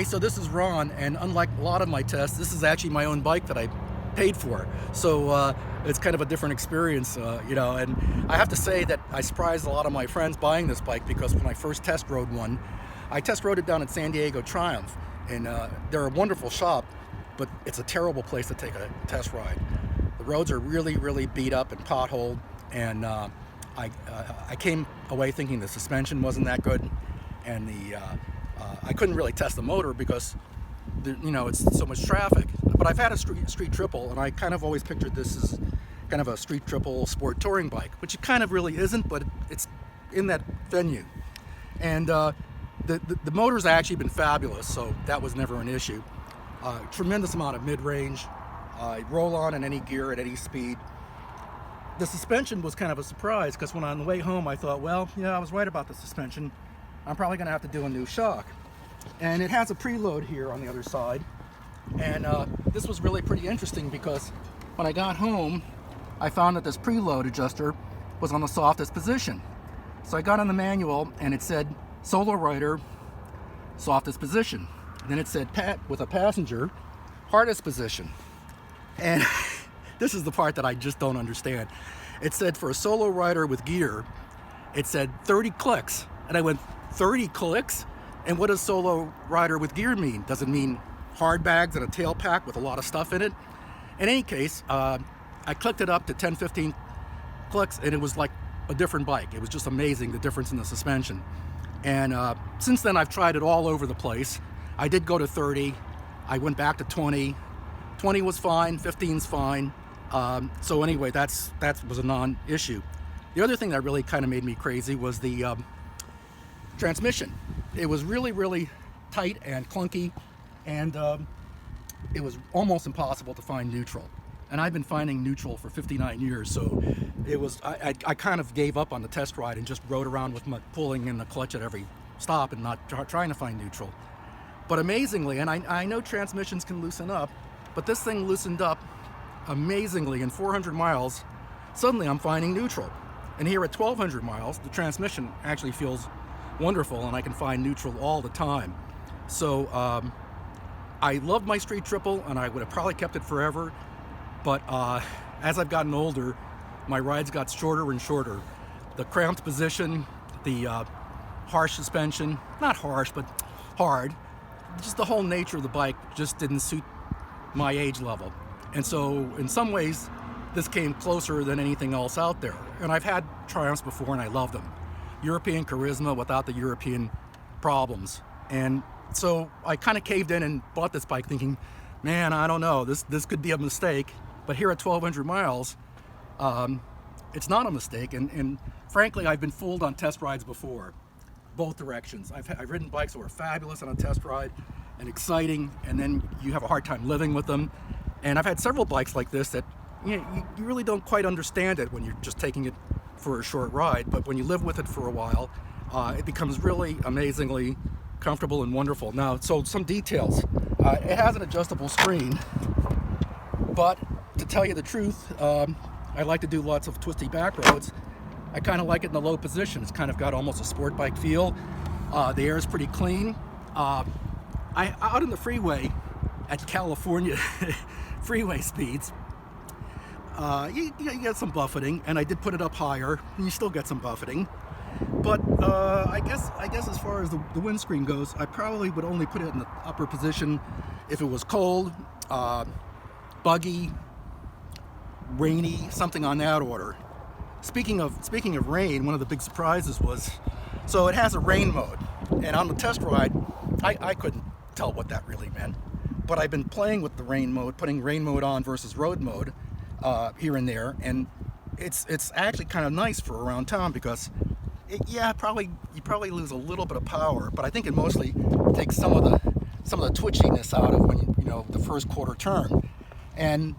Hey, so this is Ron, and unlike a lot of my tests, this is actually my own bike that I paid for. So it's kind of a different experience, you know, and I have to say that I surprised a lot of my friends buying this bike, because when I first test rode one, I test rode it down at San Diego Triumph, and they're a wonderful shop, but it's a terrible place to take a test ride. The roads are really, really beat up and potholed, and I came away thinking the suspension wasn't that good, and I couldn't really test the motor because you know, it's so much traffic. But I've had a street triple, and I kind of always pictured this as kind of a street triple sport touring bike, which it kind of really isn't, but it's in that venue. And the motor's actually been fabulous, so that was never an issue. Tremendous amount of mid-range, roll on in any gear at any speed. The suspension was kind of a surprise, because when on the way home I thought, well, yeah, I was right about the suspension. I'm probably going to have to do a new shock. And it has a preload here on the other side. And this was really pretty interesting, because when I got home, I found that this preload adjuster was on the softest position. So I got on the manual, and it said solo rider, softest position. Then it said with a passenger, hardest position. And this is the part that I just don't understand. It said for a solo rider with gear, it said 30 clicks. And I went, 30 clicks? And what does solo rider with gear mean? Does it mean hard bags and a tail pack with a lot of stuff in it? In any case, I clicked it up to 10-15 clicks, and it was like a different bike. It was just amazing, the difference in the suspension. And since then, I've tried it all over the place. I did go to 30. I went back to 20. 20 was fine. 15's fine. So anyway, that was a non-issue. The other thing that really kind of made me crazy was the transmission. It was really, really tight and clunky, and it was almost impossible to find neutral. And I've been finding neutral for 59 years, so it was, I kind of gave up on the test ride and just rode around with my pulling in the clutch at every stop and not trying to find neutral. But amazingly, and I know transmissions can loosen up, but this thing loosened up amazingly. In 400 miles, suddenly I'm finding neutral. And here at 1,200 miles, the transmission actually feels wonderful, and I can find neutral all the time. So I love my street triple, and I would have probably kept it forever, but as I've gotten older, my rides got shorter and shorter. The cramped position, the harsh suspension, not harsh, but hard, just the whole nature of the bike just didn't suit my age level. And so in some ways, this came closer than anything else out there. And I've had Triumphs before, and I love them. European charisma without the European problems. And so I kind of caved in and bought this bike thinking, man, I don't know, this could be a mistake. But here at 1,200 miles, it's not a mistake. And frankly, I've been fooled on test rides before, both directions. I've ridden bikes that were fabulous on a test ride and exciting, and then you have a hard time living with them. And I've had several bikes like this that you really don't quite understand it when you're just taking it for a short ride, but when you live with it for a while, it becomes really amazingly comfortable and wonderful. Now, so some details. It has an adjustable screen, but to tell you the truth, I like to do lots of twisty back roads. I kind of like it in the low position. It's kind of got almost a sport bike feel. The air is pretty clean. Out in the freeway at California freeway speeds, you get some buffeting, and I did put it up higher, and you still get some buffeting. But I guess as far as the windscreen goes, I probably would only put it in the upper position if it was cold, buggy, rainy, something on that order. Speaking of rain, one of the big surprises was, so it has a rain mode, and on the test ride, I couldn't tell what that really meant. But I've been playing with the rain mode, putting rain mode on versus road mode here and there, and it's actually kind of nice for around town, because you probably lose a little bit of power, but I think it mostly takes some of the twitchiness out of when the first quarter turn. And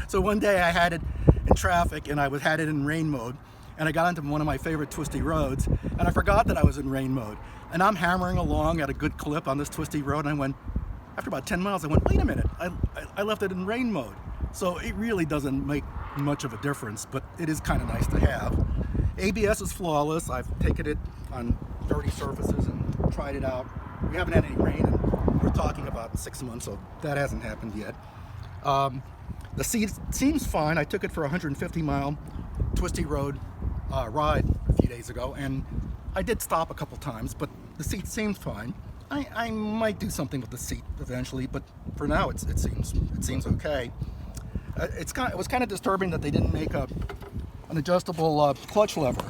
so one day I had it in traffic, and I had it in rain mode, and I got into one of my favorite twisty roads, and I forgot that I was in rain mode, and I'm hammering along at a good clip on this twisty road, and I went, after about 10 miles, I went, wait a minute, I left it in rain mode. So it really doesn't make much of a difference, but it is kind of nice to have. ABS is flawless. I've taken it on dirty surfaces and tried it out. we haven't had any rain, and we're talking about 6 months, so that hasn't happened yet. The seat seems fine. I took it for a 150-mile twisty road ride a few days ago, and I did stop a couple times, but the seat seems fine. I might do something with the seat eventually, but for now it seems okay. It was kind of disturbing that they didn't make an adjustable clutch lever,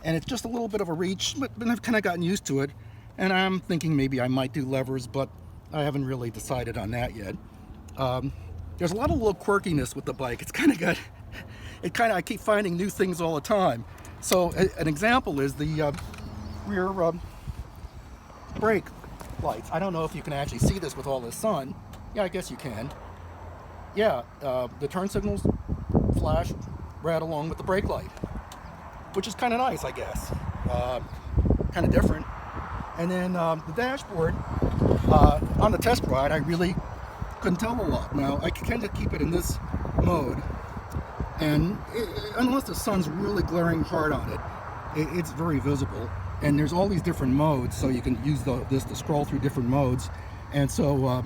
and it's just a little bit of a reach, but I've kind of gotten used to it, and I'm thinking maybe I might do levers, but I haven't really decided on that yet. There's a lot of little quirkiness with the bike. It's kind of I keep finding new things all the time. So an example is the rear brake lights. I don't know if you can actually see this with all this sun. Yeah, I guess you can. Yeah, the turn signals flash right along with the brake light, which is kind of nice, I guess. Kind of different. And then the dashboard, on the test ride, I really couldn't tell a lot. Now, I tend to keep it in this mode, and unless the sun's really glaring hard on it, it's very visible. And there's all these different modes, so you can use this to scroll through different modes. And so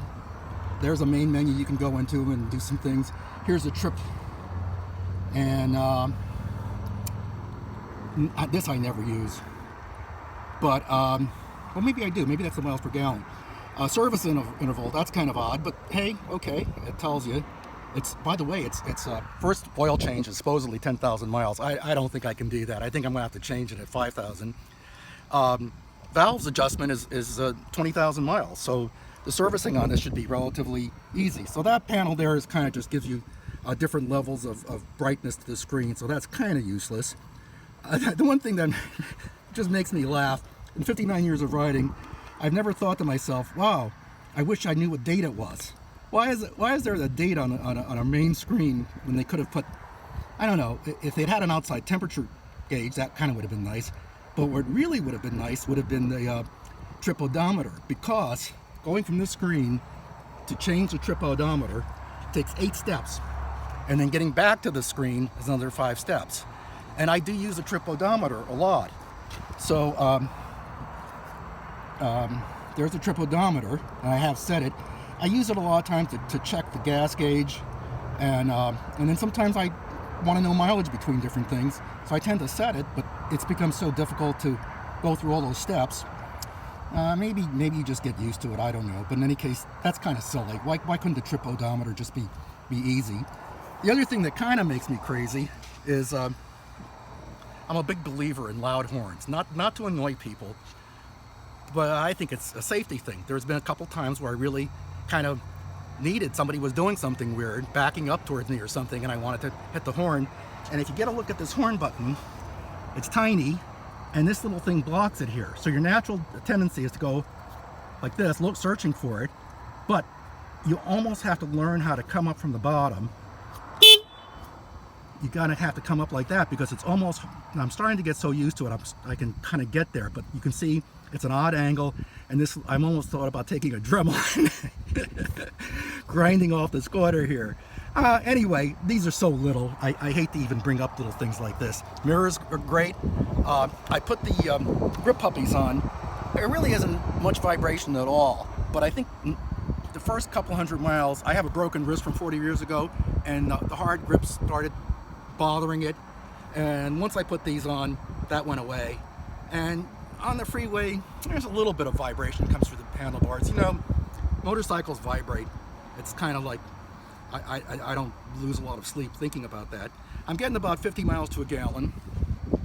there's a main menu you can go into and do some things. Here's a trip, and this I never use, but well, maybe I do. Maybe that's the miles per gallon. Service interval, that's kind of odd, but hey, okay, it tells you. By the way, it's first oil change is supposedly 10,000 miles. I don't think I can do that. I think I'm gonna have to change it at 5,000. Valves adjustment is 20,000 miles, so the servicing on this should be relatively easy. So that panel there is kind of just gives you different levels of brightness to the screen, so that's kind of useless. The one thing that just makes me laugh, in 59 years of riding, I've never thought to myself, wow, I wish I knew what date it was. Why is there a date on a main screen when they could have put, I don't know, if they'd had an outside temperature gauge, that kind of would have been nice. But what really would have been nice would have been the trip odometer, because going from this screen to change the trip odometer takes 8 steps, and then getting back to the screen is another 5 steps. And I do use the trip odometer a lot. So there's the trip odometer, and I have set it. I use it a lot of times to check the gas gauge, and then sometimes I want to know mileage between different things, so I tend to set it, but it's become so difficult to go through all those steps. Maybe you just get used to it, I don't know, but in any case, that's kind of silly. Why couldn't the trip odometer just be easy? The other thing that kind of makes me crazy is I'm a big believer in loud horns, not to annoy people, but I think it's a safety thing. There's been a couple times where I really kind of somebody was doing something weird, backing up towards me or something, and I wanted to hit the horn. And if you get a look at this horn button, it's tiny, and this little thing blocks it here. So your natural tendency is to go like this, searching for it, but you almost have to learn how to come up from the bottom. You gotta have to come up like that, because it's almost, I'm starting to get so used to it, I can kind of get there, but you can see it's an odd angle, and this, I'm almost thought about taking a Dremel grinding off this quarter here. Anyway, these are so little. I hate to even bring up little things like this. Mirrors are great. I put the grip puppies on. There really isn't much vibration at all, but I think the first couple 100 miles, I have a broken wrist from 40 years ago, and the hard grips started bothering it, and once I put these on, that went away. And on the freeway, there's a little bit of vibration that comes through the handlebars. You know, motorcycles vibrate. It's kind of like, I don't lose a lot of sleep thinking about that. I'm getting about 50 miles to a gallon,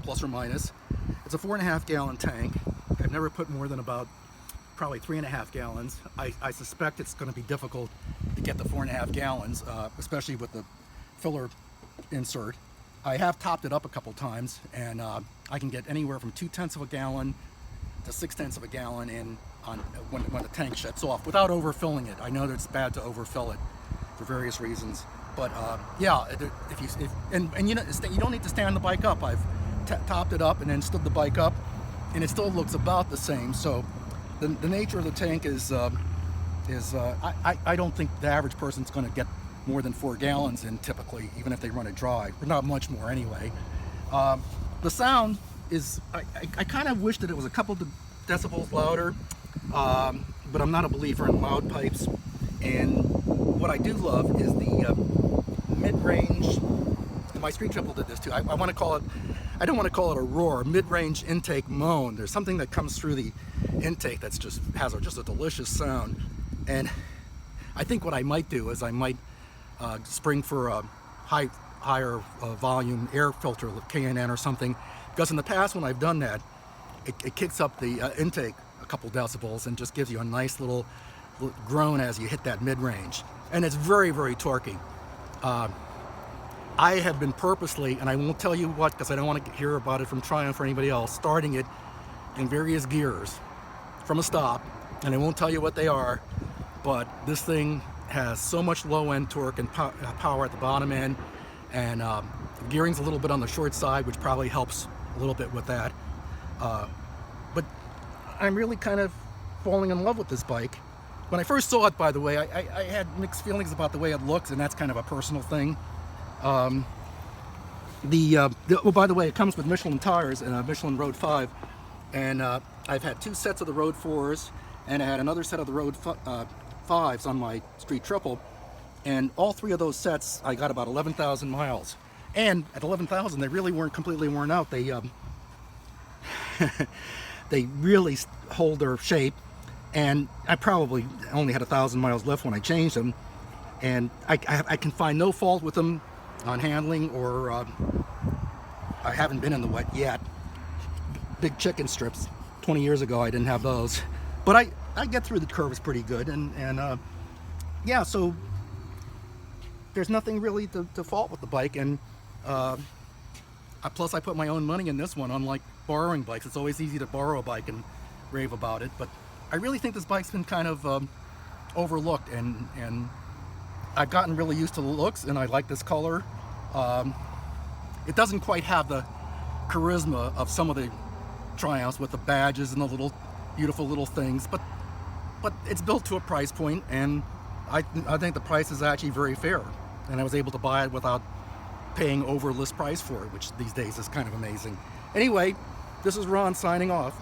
plus or minus. It's a 4.5 gallon tank. I've never put more than about probably 3.5 gallons. I suspect it's going to be difficult to get the 4.5 gallons, especially with the filler insert. I have topped it up a couple times, and I can get anywhere from 0.2 of a gallon to 0.6 of a gallon in when the tank shuts off without overfilling it. I know that it's bad to overfill it for various reasons, but yeah, and you know, you don't need to stand the bike up. I've topped it up and then stood the bike up, and it still looks about the same. So the nature of the tank is I don't think the average person's going to get more than 4 gallons in typically, even if they run it dry, or not much more anyway. The sound is, I kind of wish that it was a couple decibels louder. but I'm not a believer in loud pipes. And what I do love is the mid-range. My street triple did this too. I want to call it, I don't want to call it a roar, mid-range intake moan. There's something that comes through the intake that's just has just a delicious sound. And I think what I might do is I might spring for a higher volume air filter, K&N or something, because in the past when I've done that, it kicks up the intake a couple decibels and just gives you a nice little groan as you hit that mid-range. And it's very, very torquey. I have been purposely, and I won't tell you what because I don't want to hear about it from Triumph or anybody else, starting it in various gears from a stop, and I won't tell you what they are, but this thing has so much low-end torque and power at the bottom end, and the gearing's a little bit on the short side, which probably helps a little bit with that. But I'm really kind of falling in love with this bike. When I first saw it, by the way, I had mixed feelings about the way it looks, and that's kind of a personal thing. Oh, by the way, it comes with Michelin tires and a Michelin Road 5, and I've had 2 sets of the Road 4s, and I had another set of the Road 5s on my street triple, and all 3 of those sets I got about 11,000 miles. And at 11,000, they really weren't completely worn out. They they really hold their shape, and I probably only had 1,000 miles left when I changed them, and I can find no fault with them on handling, or I haven't been in the wet yet. Big chicken strips 20 years ago, I didn't have those, but I get through the curves pretty good, and yeah, so there's nothing really to fault with the bike. And plus I put my own money in this one, unlike borrowing bikes. It's always easy to borrow a bike and rave about it, but I really think this bike's been kind of overlooked, and I've gotten really used to the looks, and I like this color. It doesn't quite have the charisma of some of the Triumphs with the badges and the little beautiful little things, but it's built to a price point, and I think the price is actually very fair, and I was able to buy it without paying over list price for it, which these days is kind of amazing. Anyway, this is Ron signing off.